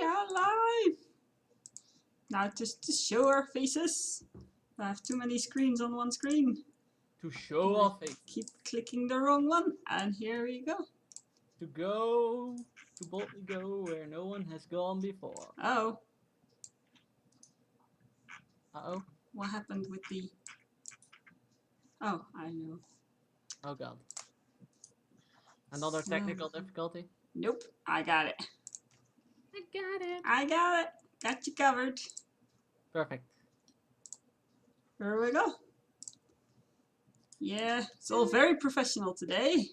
alive! Now just to show our faces. I have too many screens on one screen. To show off it. Keep clicking the wrong one, and here we go. To go. To boldly go where no one has gone before. Oh. Uh-oh. What happened with the... Oh, I know. Oh god. Another technical difficulty? Nope, I got it. I got it. I got it. Got you covered. Perfect. Here we go. Yeah, it's all very professional today.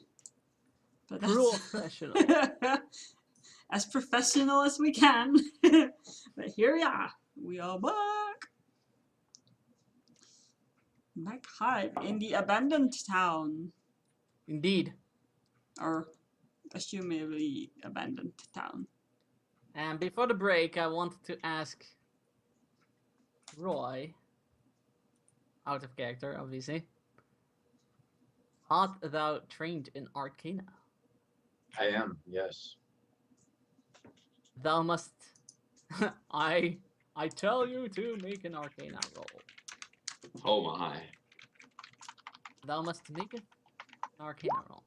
But Professional. as professional as we can. But here we are. We are back. Back hive in the abandoned town. Indeed. Or assumably abandoned town. And before the break, I wanted to ask Roy, out of character, obviously, art thou trained in Arcana? I am, yes. Thou must. I tell you to make an Arcana roll. Oh my. Thou must make an Arcana roll.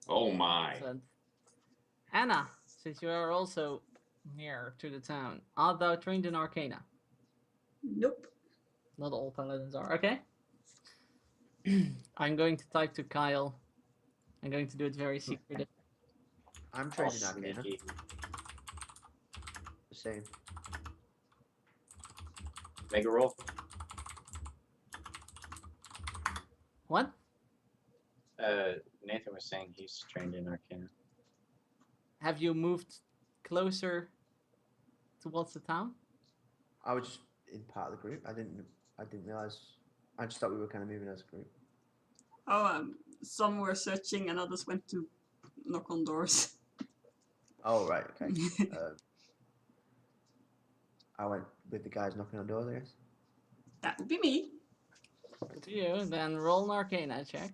Oh my. Excellent. Anna, since you are also near to the town, art thou trained in Arcana? Nope. Not all paladins are. Okay. I'm going to type to Kyle. I'm going to do it very secretive. I'm trained in Oh, Arcana. sneaky. The same. Make a roll. What? Nathan was saying he's trained in Arcana. Have you moved closer towards the town? I was just in part of the group. I didn't realize. I just thought we were kind of moving as a group. Oh, some were searching and others went to knock on doors. Oh right, okay. I went with the guys knocking on doors, I guess. That would be me. Good to you. Then roll an Arcana check.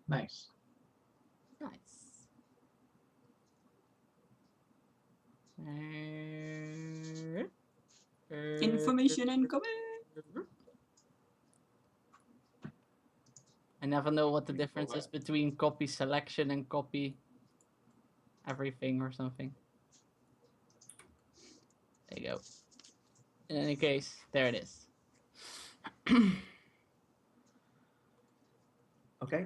Nice. Nice. Information incoming. I never know what the difference is between copy selection and copy everything or something. There you go. In any case, there it is. Okay.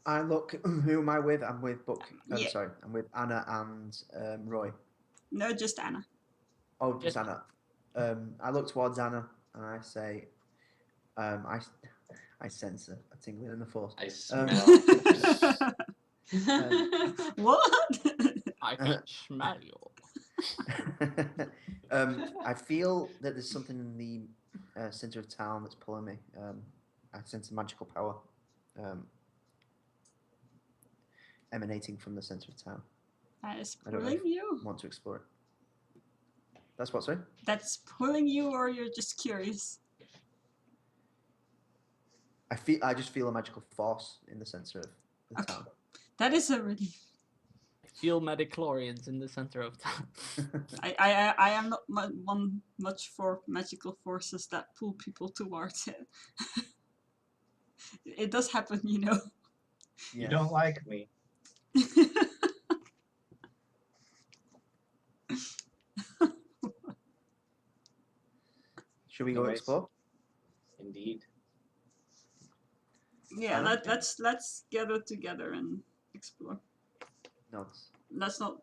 I look. Who am I with? I'm with Book. Yeah. Sorry, I'm with Anna and Roy. No, just Anna. Oh, just Yes. Anna. I look towards Anna and I say, I sense a tingling in the force. I smell. What? I can smell you. I feel that there's something in the center of town that's pulling me. I sense a magical power emanating from the center of town. That is I don't know pulling if- you. I want to explore it. That's what, sorry? That's pulling you, or you're just curious? I just feel a magical force in the center of the Okay. town. That is a relief. I feel Medichlorians in the center of town. I am not one much for magical forces that pull people towards it. It does happen, you know. You don't like me. Should we go Anyways. explore? Indeed. Yeah, Alright. let's gather together and explore. No. Let's not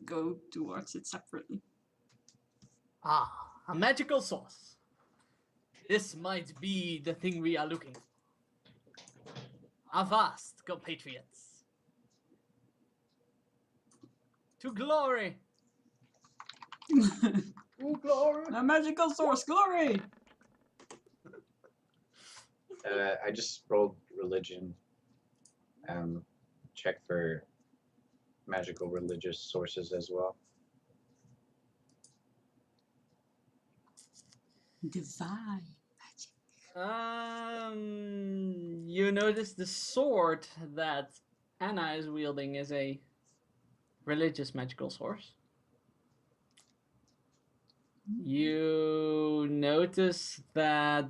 go towards it separately. Ah, a magical source. This might be the thing we are looking for. Avast, compatriots. To glory. Oh, glory! A magical source, glory! I just rolled religion. check for magical religious sources as well. Divine magic. You notice the sword that Anna is wielding is a religious magical source. You notice that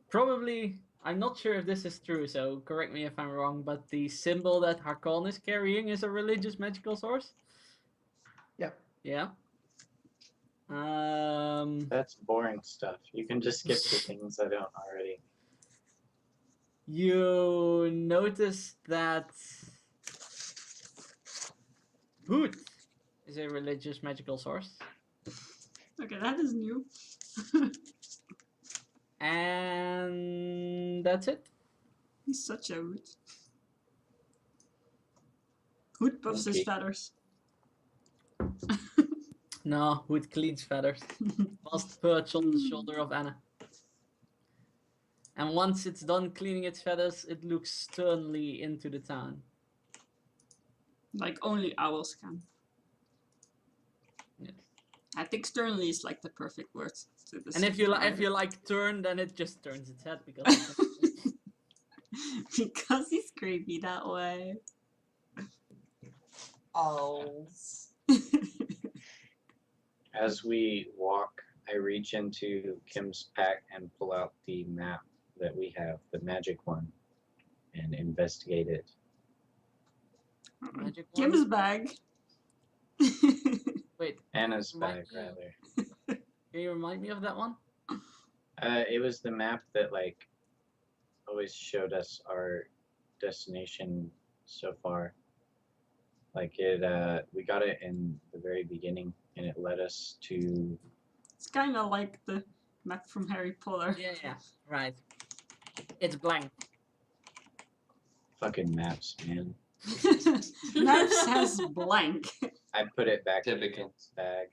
probably, I'm not sure if this is true, so correct me if I'm wrong, but the symbol that Harkon is carrying is a religious magical source? Yep. Yeah. That's boring stuff. You can just skip the things I don't already. You notice that Hoot is a religious magical source. Okay, that is new. And that's it. He's such a hoot. Hoot puffs his Okay. feathers. No, Hoot cleans feathers. Must perch on the shoulder of Anna. And once it's done cleaning its feathers, it looks sternly into the town. Like only owls can. Yes. I think sternly is like the perfect word to this. And if you like turn, then it just turns its head because it's because he's creepy that way. Owls. As we walk, I reach into Kim's pack and pull out the map that we have, the magic one, and investigate it. magic Kim's one. bag. Wait, Anna's Remind bag, me of- rather. can you remind me of that one? It was the map that like always showed us our destination so far. Like it, we got it in the very beginning, and it led us to. It's kind of like the map from Harry Potter. Yeah, right. It's blank. Fucking maps, man. Map says blank. I put it back in Typical. Kim's bag.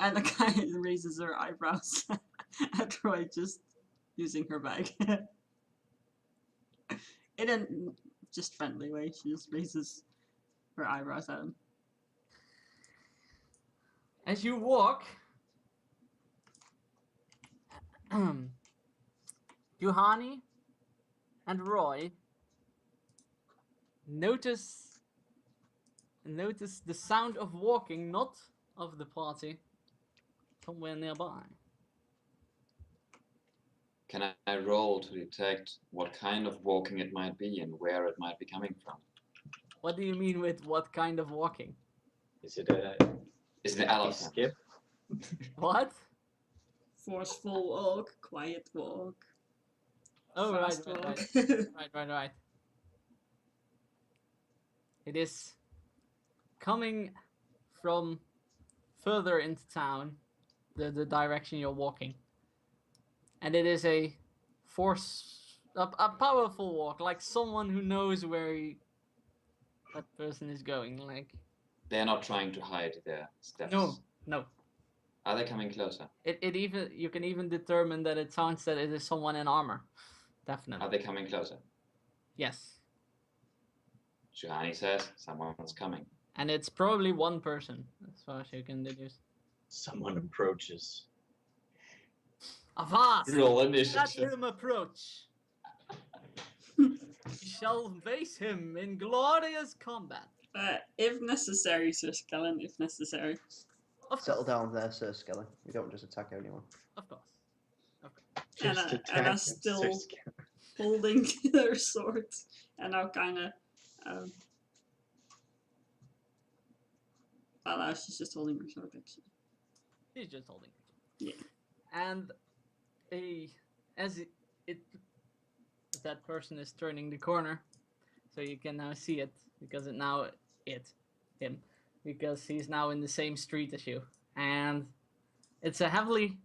And the guy raises her eyebrows at Roy just using her bag. In a just friendly way, she just raises her eyebrows at him. As you walk, Juhani and Roy notice the sound of walking, not of the party, somewhere nearby. Can I roll to detect what kind of walking it might be and where it might be coming from? What do you mean with what kind of walking? Is it a Is it an happy elephant? skip? What? Forceful walk, quiet walk. Oh, right, fast right, walk. right. It is coming from further into town, the direction you're walking. And it is a powerful walk, like someone who knows where that person is going. Like, They're not trying to hide their steps. no. Are they coming closer? You can even determine that it sounds that it is someone in armor. Definitely. Are they coming closer? Yes. Juhani says someone's coming. And it's probably one person, as far as you can deduce. Someone approaches. Avast! Roll Let initiative. him approach. We shall face him in glorious combat. If necessary, Sir Skellen, if necessary. Of Settle course. down there, Sir Skelly. We don't just attack anyone. Of course. And, Just and attack I him, still Sir Skip. holding their swords and now kind of. Well, no, she's just holding her sword actually. He's just holding. Yeah. And as that person is turning the corner, so you can now see it because him, because he's now in the same street as you, and it's a heavily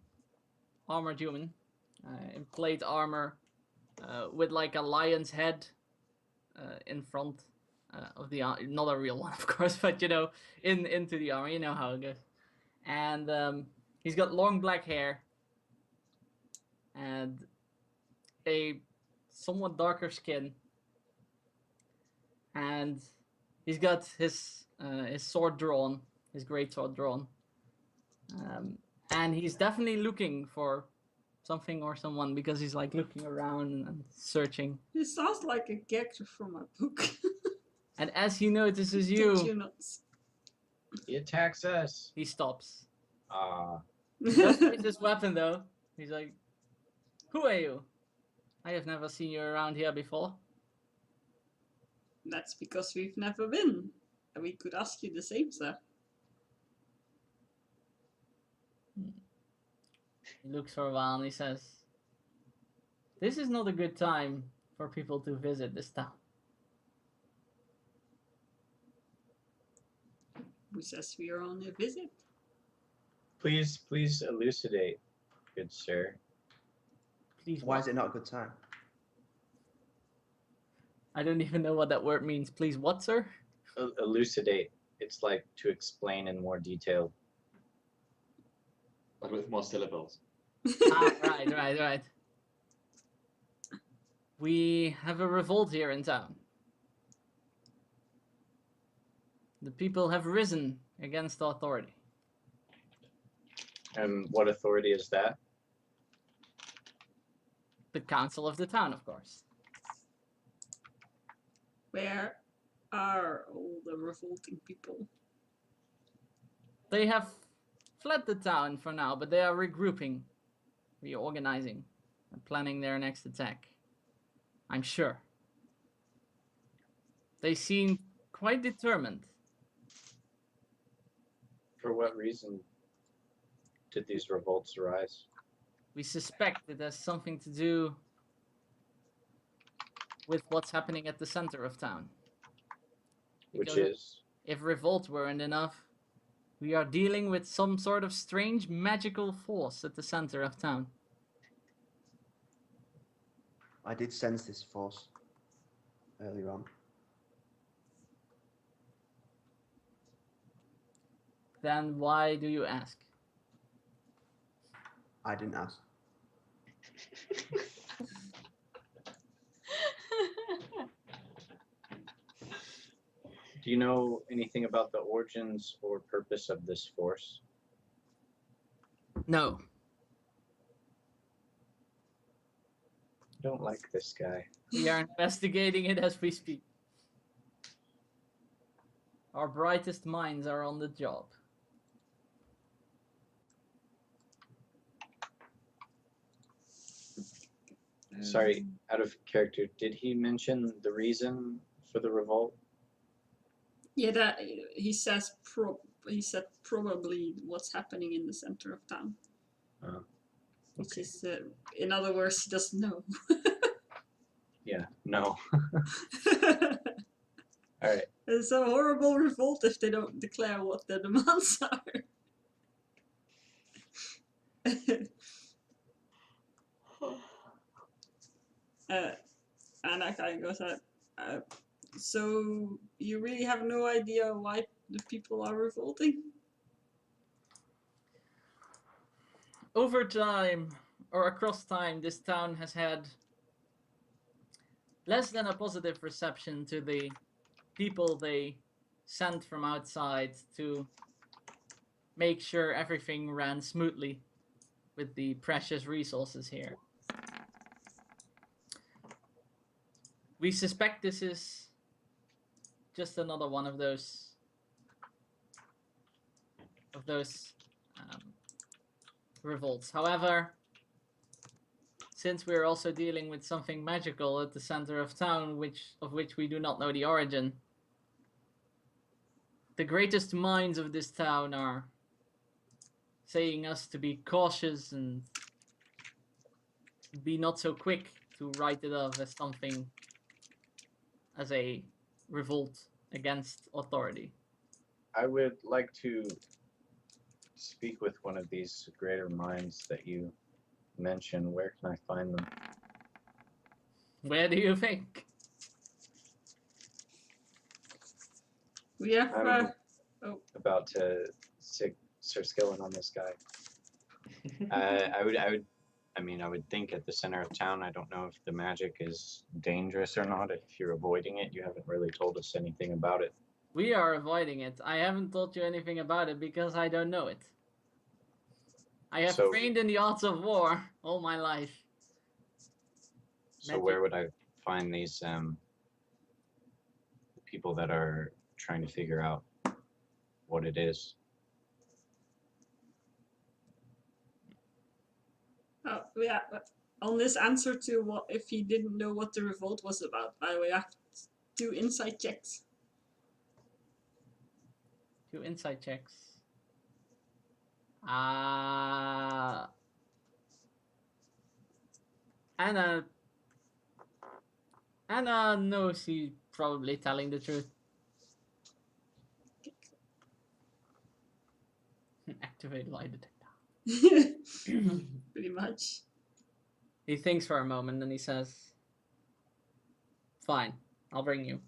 armored human, in plate armor, with like a lion's head in front of the not a real one, of course, but you know, into the armor, you know how it goes, and he's got long black hair, and a somewhat darker skin, and he's got his sword drawn, his great sword drawn, and he's definitely looking for something or someone because he's like looking around and searching. This sounds like a character from a book. And as he notices Did you, you nuts? He attacks us. he stops. Ah, He does raise his weapon though. He's like, "Who are you? I have never seen you around here before." That's because we've never been. And we could ask you the same, sir. He looks for a while and he says, "This is not a good time for people to visit this town." Who says we are on a visit? please elucidate, good sir. Please, Why what? is it not a good time? I don't even know what that word means. Please, what, sir? Elucidate. It's like to explain in more detail. But with more syllables. Right. We have a revolt here in town. The people have risen against authority. And what authority is that? The council of the town, of course. Where are all the revolting people? They have fled the town for now, but they are regrouping, reorganizing, and planning their next attack. I'm sure. They seem quite determined. For what reason did these revolts arise? We suspect it has something to do with what's happening at the center of town. Which Because is? if revolt weren't enough, we are dealing with some sort of strange magical force at the center of town. I did sense this force earlier on. Then why do you ask? I didn't ask. Do you know anything about the origins or purpose of this force? No. I don't like this guy. We are investigating it as we speak. Our brightest minds are on the job. Sorry, out of character, did he mention the reason for the revolt? Yeah, that he says. He said probably what's happening in the center of town. Oh, Which okay. is, in other words, he doesn't know. Yeah, no. All right. It's a horrible revolt if they don't declare what their demands are. And I kind of goes out. So you really have no idea why the people are revolting? Over time, or across time, this town has had less than a positive reception to the people they sent from outside to make sure everything ran smoothly with the precious resources here. We suspect this is just another one of those revolts. However, since we're also dealing with something magical at the center of town, of which we do not know the origin, the greatest minds of this town are saying us to be cautious and be not so quick to write it off as something, as a revolt against authority. I would like to speak with one of these greater minds that you mentioned. Where can I find them? Where do you think? We have. I'm about to Sir Skillen on this guy. I mean, I would think at the center of town, I don't know if the magic is dangerous or not. If you're avoiding it, you haven't really told us anything about it. We are avoiding it. I haven't told you anything about it because I don't know it. I have So- trained in the arts of war all my life. So Magic. where would I find these people that are trying to figure out what it is? Oh, yeah. On this answer to what if he didn't know what the revolt was about, by the way, I have to do insight checks. 2 insight checks. Anna knows he's probably telling the truth. Activate lie detector. Pretty much. He thinks for a moment and he says, "Fine, I'll bring you."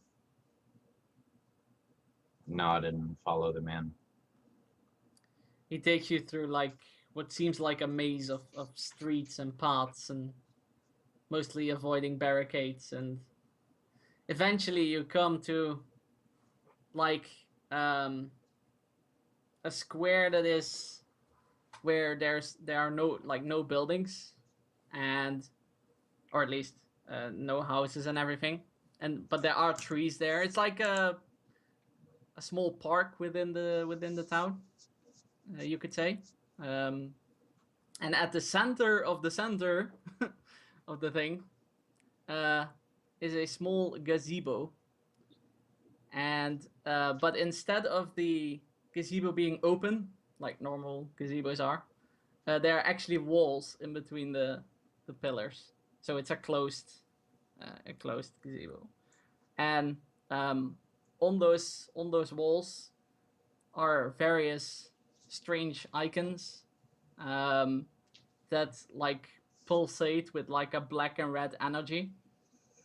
Nod and follow the man. He takes you through like what seems like a maze of streets and paths, and mostly avoiding barricades, and eventually you come to like a square that is where there are no buildings, and or at least no houses and everything, but there are trees there. It's like a small park within the town, you could say. And at the center of the center of the thing is a small gazebo, and but instead of the gazebo being open like normal gazebos are, there are actually walls in between the pillars, so it's a closed gazebo. And on those walls are various strange icons that like pulsate with like a black and red energy,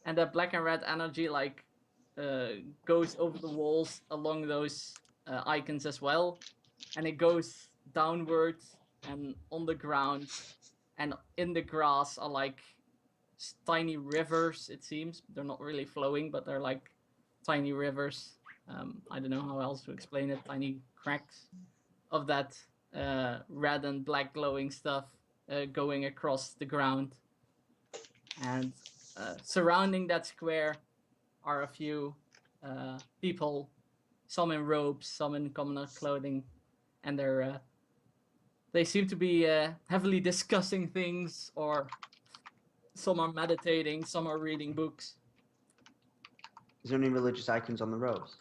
and that black and red energy like goes over the walls along those icons as well, and it goes downwards and on the ground, and in the grass are like tiny rivers. It seems they're not really flowing, but they're like tiny rivers. I don't know how else to explain it. Tiny cracks of that red and black glowing stuff going across the ground, and surrounding that square are a few people, some in robes, some in commoner clothing, and they seem to be heavily discussing things, or some are meditating, some are reading books. Is there any religious icons on the robes?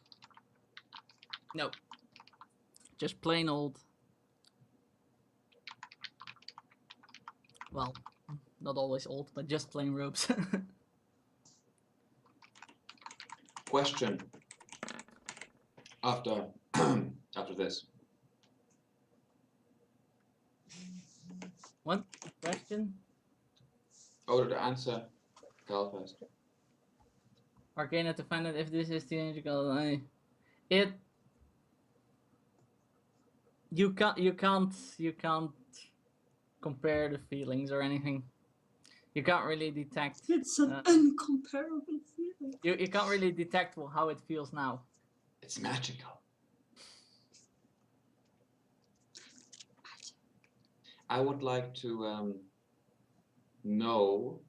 No, just plain old. Well, not always old, but just plain robes. Question. After after this. One question. Oh, the answer. Carl first. Arcana to find out if this is theatrical. You can't compare the feelings or anything. You can't really detect. It's an uncomparable feeling. You can't really detect how it feels now. It's magical. I would like to know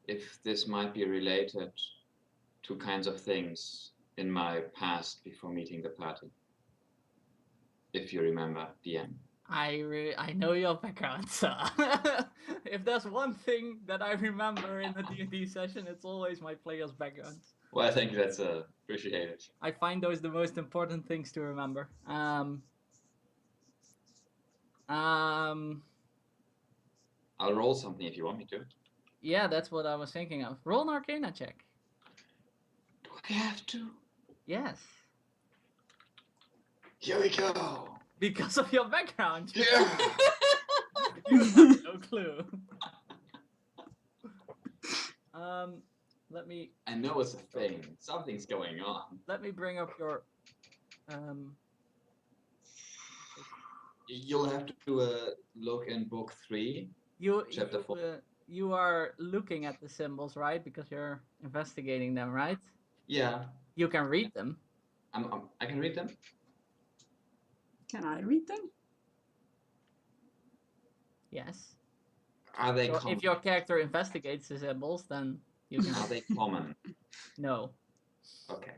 if this might be related to kinds of things in my past before meeting the party. If you remember, DM. I know your background, so if there's one thing that I remember in a D&D session, it's always my players' backgrounds. Well, I think that's appreciated. I find those the most important things to remember. I'll roll something if you want me to. Yeah, that's what I was thinking of. Roll an Arcana check. Do I have to? Yes. Here we go. Because of your background. Yeah. You have no clue. Let me I know it's a thing. Something's going on. bring up your You'll have to look in book 3. Chapter 4. You are looking at the symbols, right? Because you're investigating them, right? Yeah, You can read them. I can read them. Can I read them? Yes. Are they So common? if your character investigates the symbols, then you can. Are they common? No. Okay.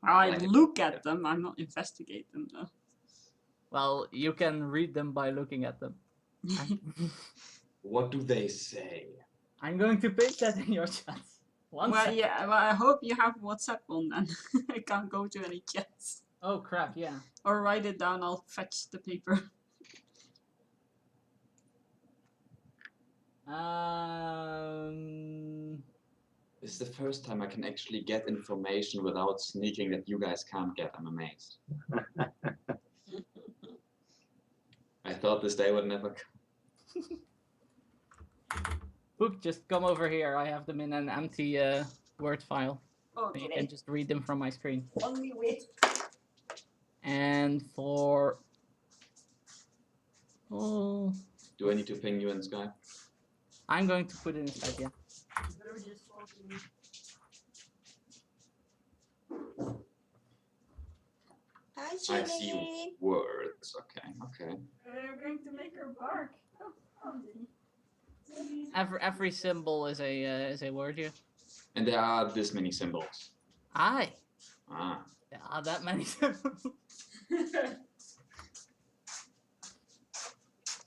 I Like it. look at them, I'm not investigate them though. Well, you can read them by looking at them. What do they say? I'm going to paste that in your chat. One Well, second. yeah, well, I hope you have WhatsApp on then. I can't go to any chats. Oh crap! Yeah. Or write it down, I'll fetch the paper. This is the first time I can actually get information without sneaking that you guys can't get. I'm amazed. I thought this day would never come. Book, just come over here. I have them in an empty Word file. So you can just read them from my screen. Only wait. And for oh, Do I need to ping you in Skype? I'm going to put it in Skype. Yeah. Hi, I see Chili. words. Okay, okay. We're going to make her bark. Every symbol is a word here. And there are this many symbols. Aye. Ah. There are that many symbols.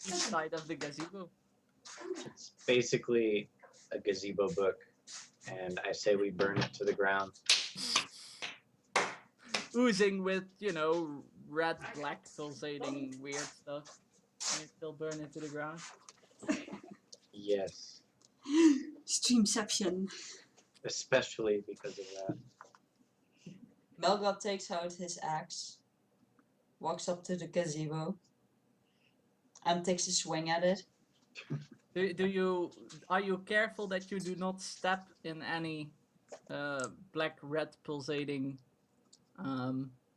Inside of the gazebo. It's basically a gazebo book, and I say we burn it to the ground. Oozing with, you know, red, black, pulsating, weird stuff. And you still burn it to the ground. Yes, Streamception. especially because of that. Melgar takes out his axe, walks up to the gazebo, and takes a swing at it. Are you careful that you do not step in any black, red, pulsating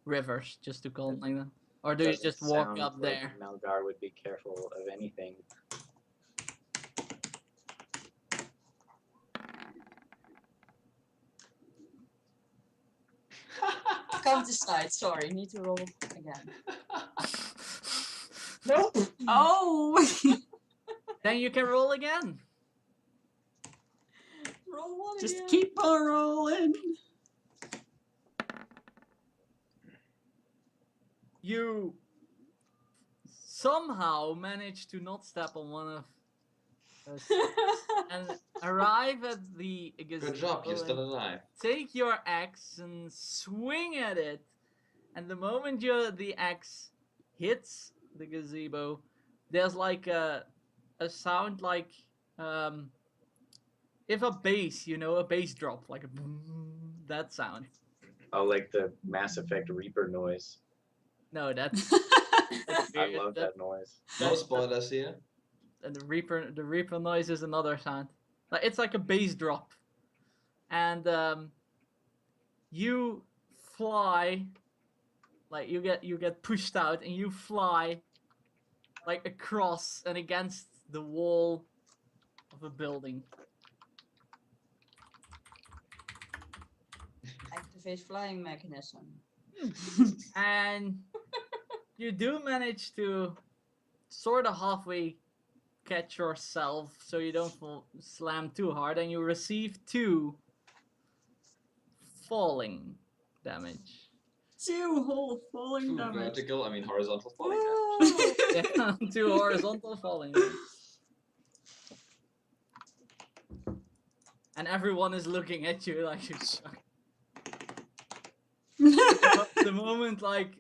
rivers, just to call it like that? Or do you Doesn't just walk sound up like there? Melgar would be careful of anything. Can't decide, sorry, need to roll again. Nope. Oh! Then you can roll again. Roll one Just again. keep on rolling. You somehow manage to not step on one of us and arrive at the Good job, you're still alive. take your axe and swing at it. And the moment the axe hits the gazebo, there's like a sound like if a bass, you know, a bass drop, like a boom, that sound. Oh, like the Mass Effect Reaper noise. No, that's I weird. love that noise. No spoilers here. And the reaper noise is another sound. Like it's like a bass drop, and you fly, like you get pushed out, and you fly like across and against the wall of a building. Activate flying mechanism. And you do manage to sort of halfway catch yourself so you don't slam too hard, and you receive 2 falling damage. 2 whole falling True damage. vertical, I mean horizontal falling. Woo! Yeah, 2 horizontal falling damage. And everyone is looking at you like you're shocked. The moment like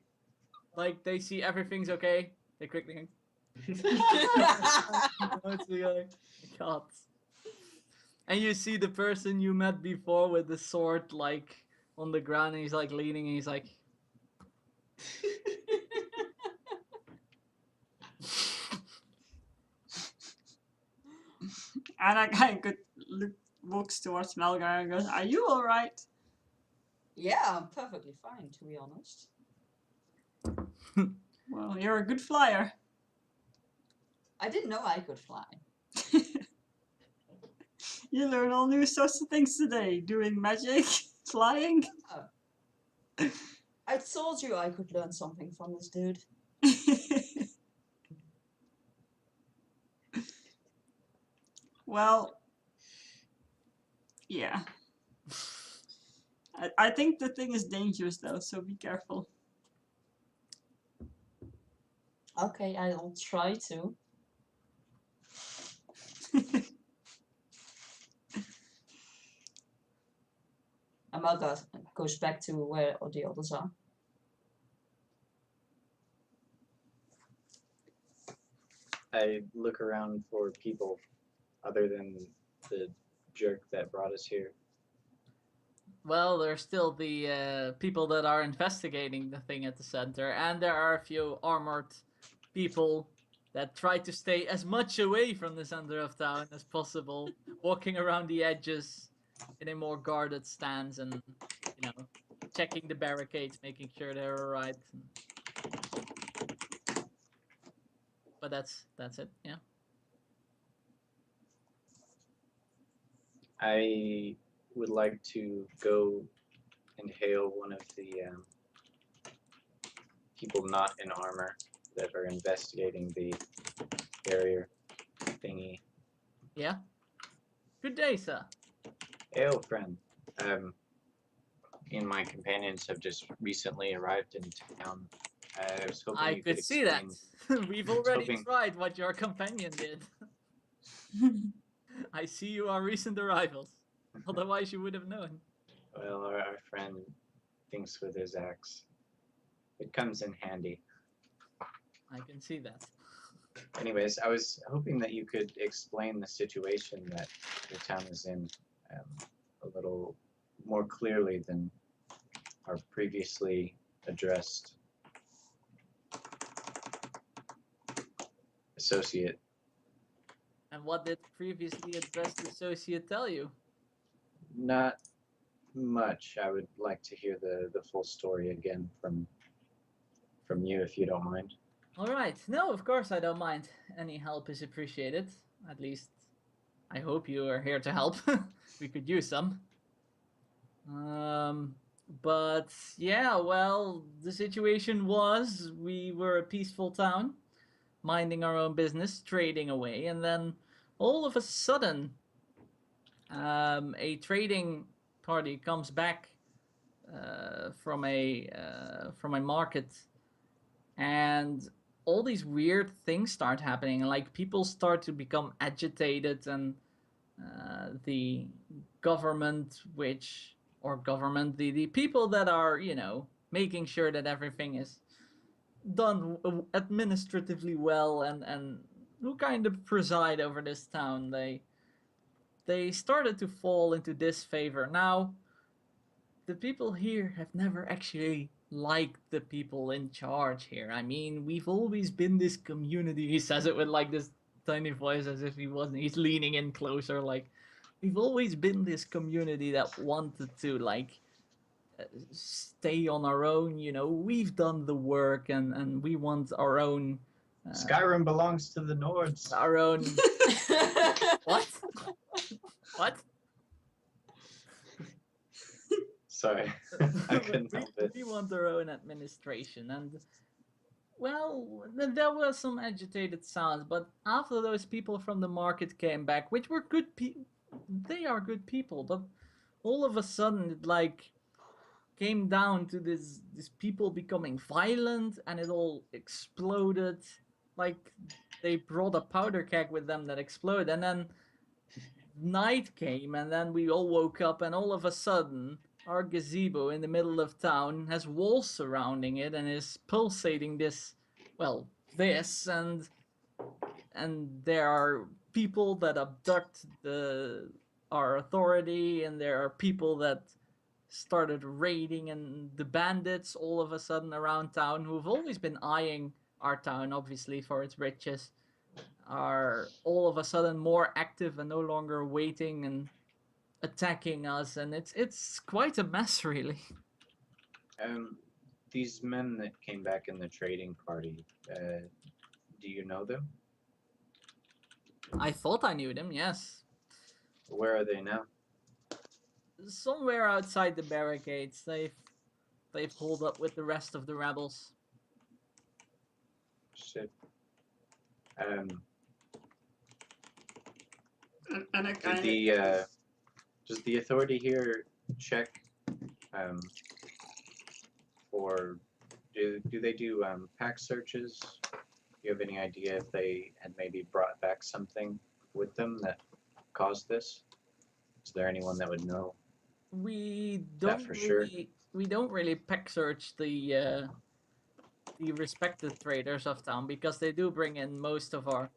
they see everything's okay, they quickly God. And you see the person you met before with the sword like on the ground, and he's like leaning, and he's like And that guy looks towards Melgar and goes, "Are you alright?" Yeah, I'm perfectly fine, to be honest. Well, you're a good flyer. I didn't know I could fly. You learn all new sorts of things today. Doing magic, flying. I told you I could learn something from this dude. Well, yeah. I think the thing is dangerous though, so be careful. Okay, I'll try to. Amalga goes back to where all the others are. I look around for people other than the jerk that brought us here. Well, there's still the people that are investigating the thing at the center, and there are a few armored people that try to stay as much away from the center of town as possible, walking around the edges in a more guarded stance and, you know, checking the barricades, making sure they're alright. But that's it, yeah. I would like to go and hail one of the people not in armor that are investigating the barrier thingy. Yeah? Good day, sir. Hail, friend. Me and my companions have just recently arrived in town. I was hoping I you could see that. explain- We've already hoping- tried what your companion did. I see you are recent arrivals. Otherwise, you would have known. Well, our friend thinks with his axe. It comes in handy. I can see that. Anyways, I was hoping that you could explain the situation that your town is in a little more clearly than our previously addressed associate. And what did previously addressed associate tell you? Not much. I would like to hear the full story again from you, if you don't mind. All right. No, of course I don't mind. Any help is appreciated. At least, I hope you are here to help. We could use some. But yeah, well, the situation was we were a peaceful town, minding our own business, trading away, and then all of a sudden, a trading party comes back from a market, and all these weird things start happening. Like people start to become agitated, and the government, the people that are, you know, making sure that everything is done administratively well, and who kind of preside over this town, they started to fall into disfavor. Now, the people here have never actually liked the people in charge here. I mean, we've always been this community. He says it with like this tiny voice as if he wasn't. He's leaning in closer. Like, we've always been this community that wanted to like stay on our own. You know, we've done the work, and we want our own. Skyrim belongs to the Nords. Our own. What? What? Sorry, I couldn't help it. We want our own administration, and well, there were some agitated sounds, but after those people from the market came back, which were good people, they are good people, but all of a sudden it like came down to this people becoming violent, and it all exploded. Like they brought a powder keg with them that exploded, and then night came, and then we all woke up, and all of a sudden our gazebo in the middle of town has walls surrounding it and is pulsating this, and there are people that abduct our authority, and there are people that started raiding, and the bandits all of a sudden around town, who've always been eyeing our town obviously for its riches, are all of a sudden more active and no longer waiting and attacking us, and it's quite a mess, really. These men that came back in the trading party, do you know them? I thought I knew them, yes. Where are they now? Somewhere outside the barricades. They've pulled up with the rest of the rebels. Shit. And I Did kind of the does the authority here check or do they do pack searches? Do you have any idea if they had maybe brought back something with them that caused this? Is there anyone that would know? We That don't for sure. we don't really pack search the respected traders of town because they do bring in most of our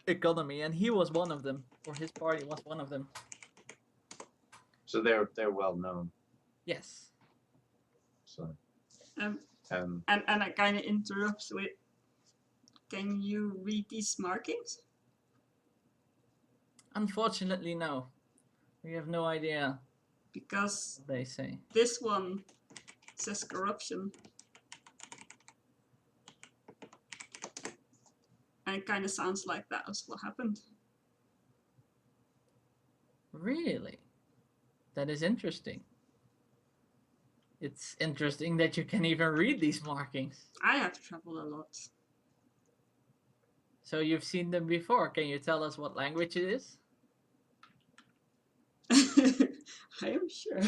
economy, and he was one of them, or his party was one of them. So they're well known. Yes. So and um I kind of interrupts with, can you read these markings? Unfortunately, no. We have no idea Because what they say. this one says corruption. And it kind of sounds like that was what happened. Really? That is interesting. It's interesting that you can even read these markings. I have traveled a lot. So you've seen them before. Can you tell us what language it is? I am sure.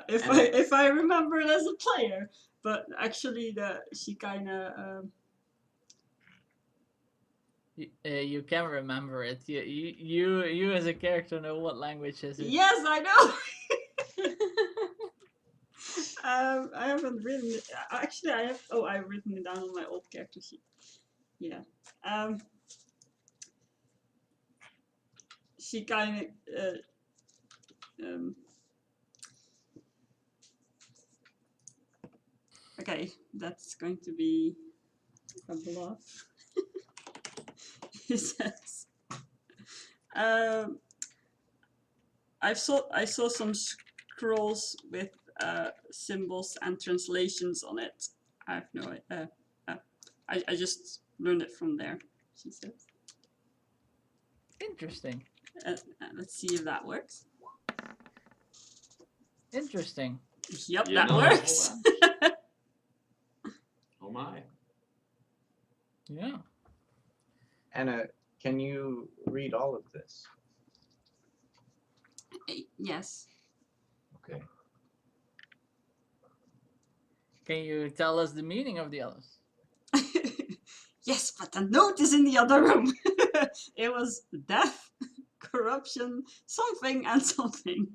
If I remember it as a player, but actually she kind of You can remember it. You as a character know what language is it. yes, I know. I haven't written it. Actually, I have. Oh, I've written it down on my old character sheet. Yeah. She kind of. Okay, that's going to be a bluff. He says. I saw some scrolls with symbols and translations on it. I have no idea. I just learned it from there, she said. Interesting. Let's see if that works. Interesting. Yep, You that know, works. Oh my. Yeah. Anna, can you read all of this? Yes. Okay. Can you tell us the meaning of the others? Yes, but the note is in the other room. It was death, corruption, something and something.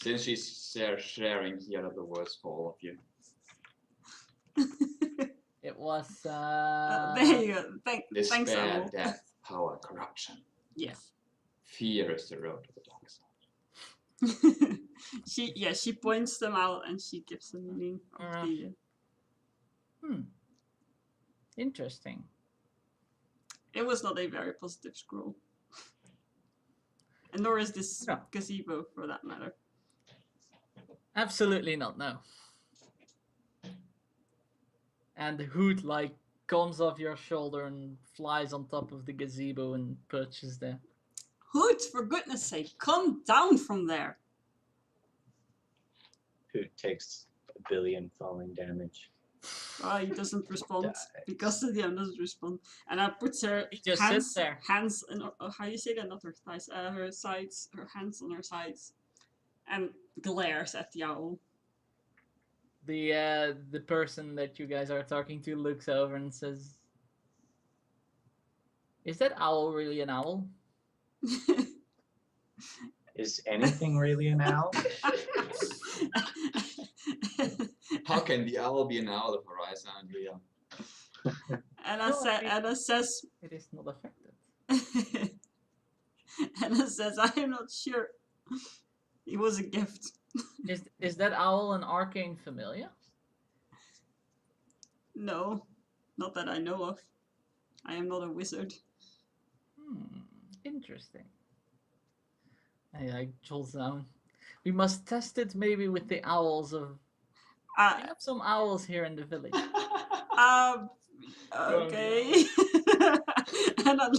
Since she's sharing, here are the words for all of you. It was There you go. Thanks, Despair, Amor. death, power, corruption. Yes. Fear is the road to the dark side. She points them out and she gives the meaning of the. Interesting. It was not a very positive scroll. And nor is this No. gazebo for that matter. Absolutely not, no. And the hood like comes off your shoulder and flies on top of the gazebo and perches there. Hood, for goodness sake, come down from there. Who takes 1 billion falling damage? Oh, he doesn't respond Dies. because the DM doesn't respond. And I put her He just hands, sits there. hands in how you say that? Not her thighs, her sides, her hands on her sides, and glares at the owl. The person that you guys are talking to looks over and says, "Is that owl really an owl?" Is anything really an owl? How can the owl be an owl if her eyes aren't real? Anna, No, I mean- Anna says, It is not affected. Anna says, I am not sure. It was a gift. Is that owl an arcane familiar? No, not that I know of. I am not a wizard. Interesting. I jolts down. We must test it maybe with the owls of. We have some owls here in the village. Okay. Hannah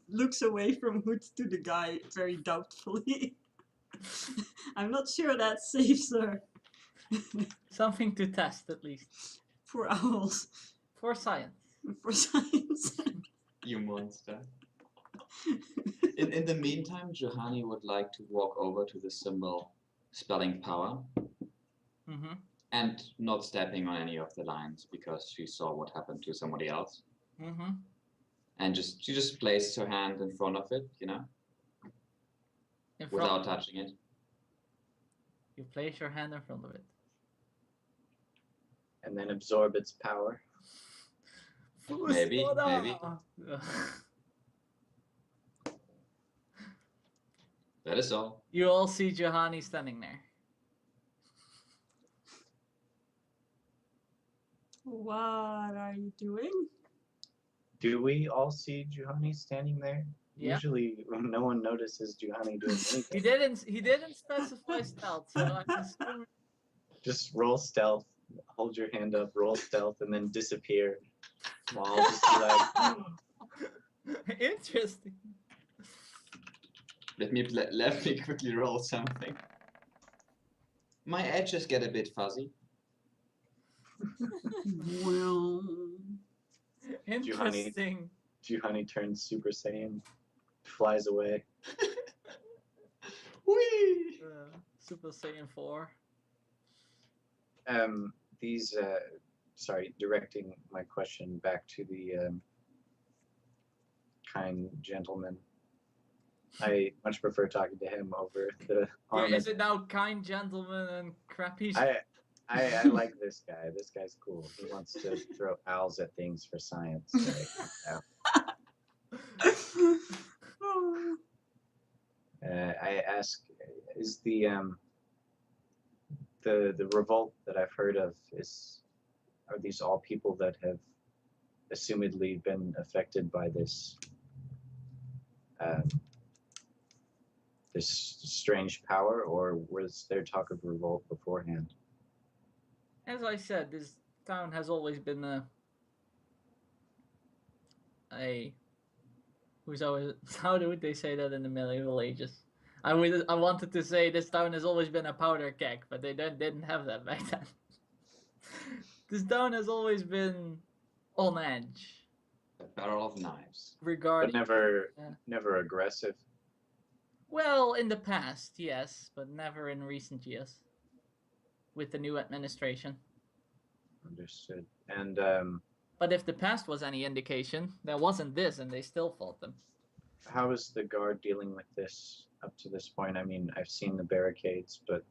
looks away from Hood to the guy very doubtfully. I'm not sure that saves her. Something to test at least. Poor owls. For science. For science. You monster. In the meantime, Johanni would like to walk over to the symbol spelling power Mm-hmm. and not stepping on any of the lines because she saw what happened to somebody else. Mm-hmm. And she just placed her hand in front of it, you know, In front, without touching it. you place your hand in front of it. And then absorb its power. Maybe, maybe. That is all. You all see Johanni standing there. What are you doing? Do we all see Johanni standing there? Yeah. Usually, no one notices Johanni doing He anything. didn't specify stealth, so I'm assuming. Just roll stealth, hold your hand up, roll stealth, and then disappear. While I'll just be like, Interesting. Let me quickly roll something. My edges get a bit fuzzy. Well, Interesting. Johanni turns Super Saiyan, flies away. Whee! Super Saiyan 4. These, sorry, directing my question back to the kind gentleman. I much prefer talking to him over the armor. Is it now kind gentleman and crappy? I like this guy. This guy's cool. He wants to throw owls at things for science. I ask, is the revolt that I've heard of, are these all people that have assumedly been affected by this this strange power, or was there talk of revolt beforehand? As I said, this town has always been who's always, how do they say that in the medieval ages? I wanted to say this town has always been a powder keg, but they didn't have that back then. This town has always been on edge A barrel of knives. But regarding. never aggressive. Well, in the past, yes, but never in recent years. With the new administration. Understood. And But if the past was any indication, there wasn't this, and they still fought them. how is the guard dealing with this up to this point? I mean, I've seen the barricades, but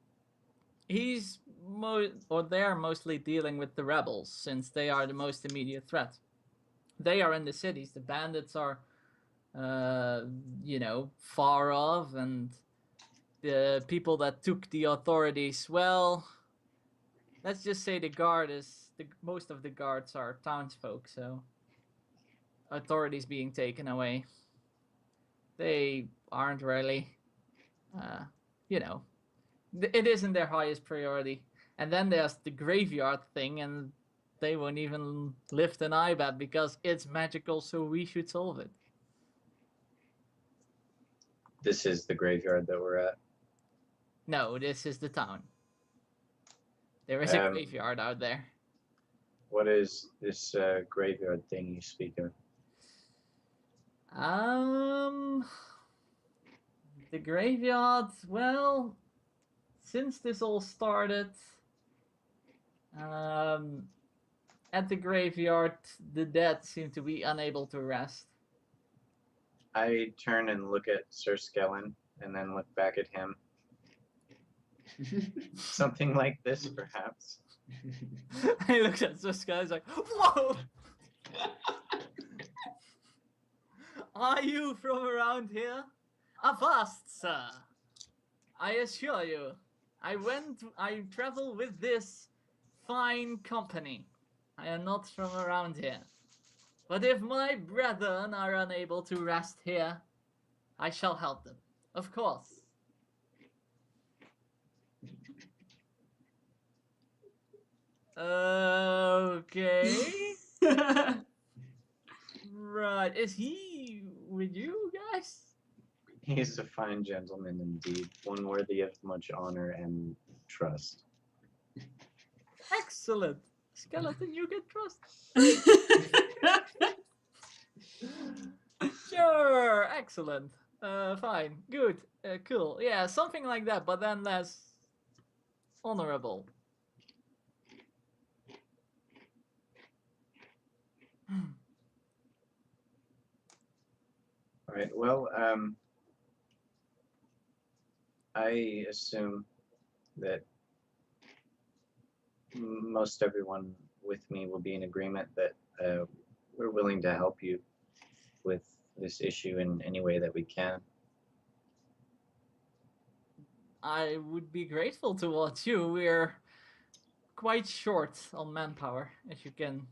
They're mostly dealing with the rebels, since they are the most immediate threat. They are in the cities. The bandits are, far off, and the people that took the authorities, well, let's just say most of the guards are townsfolk, so authorities being taken away. They aren't really, it isn't their highest priority. And then there's the graveyard thing, and they won't even lift an eyebrow because it's magical, so we should solve it. this is the graveyard that we're at. No, this is the town. There is a graveyard out there. What is this graveyard thing you speak of? The graveyard, well, since this all started, at the graveyard, the dead seem to be unable to rest. I turn and look at Sir Skellen and then look back at him. Something like this, perhaps. He looks at this guy, he's like, whoa! Are you from around here? Avast, sir! I assure you, I travel with this fine company. I am not from around here. But if my brethren are unable to rest here, I shall help them. Of course. Okay. Right. Is he with you guys. He is a fine gentleman indeed, one worthy of much honor and trust. Excellent. Skeleton, you get trust. Sure, excellent. Fine, good, cool. Yeah, something like that, but then less honorable. All right. Well, I assume that most everyone with me will be in agreement that we're willing to help you with this issue in any way that we can. I would be grateful towards you. We're quite short on manpower, as you can